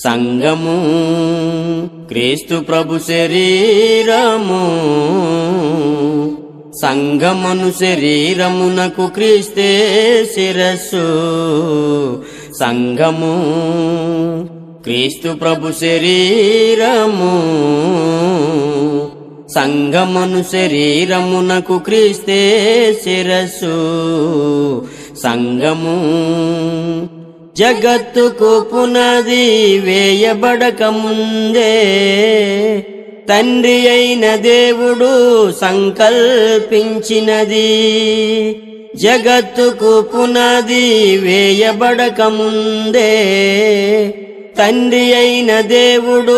సంఘము క్రీస్తు ప్రభు శరీరము సంఘమును శరీరమునకు క్రీస్తే శిరస్సు సంఘము క్రీస్తు ప్రభు శరీరము సంఘమును శరీరమునకు క్రీస్తే శిరస్సు సంఘము జగత్తుకు పునాది వేయబడక ముందే తండ్రి అయిన దేవుడు సంకల్పించినది జగత్తుకు పునాది వేయబడక ముందే తండ్రి అయిన దేవుడు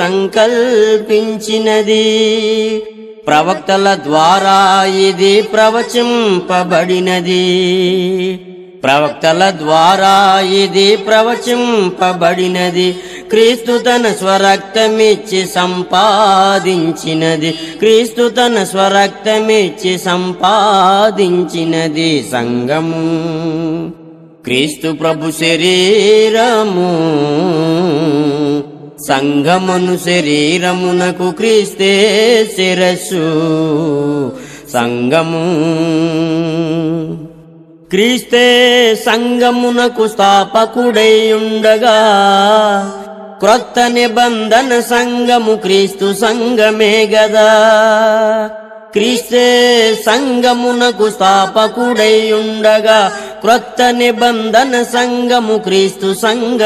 సంకల్పించినది ప్రవక్తల ద్వారా ఇది ప్రవచింపబడినది ప్రవక్తల ద్వారా ఇది ప్రవచింపబడినది క్రీస్తు తన స్వరక్తమిచ్చి సంపాదించినది క్రీస్తు తన స్వరక్తమిచ్చి సంపాదించినది సంఘము క్రీస్తు ప్రభు శరీరము సంఘమును శరీరమునకు క్రీస్తే శిరస్సు సంఘము క్రీస్తే సంఘమునకు స్థాపకుడై ఉండగా క్రొత్త నిబంధన సంఘము క్రీస్తు సంఘమే గదా క్రీస్తే సంఘమునకు స్థాపకుడై ఉండగా క్రొత్త నిబంధన సంఘము క్రీస్తు సంఘం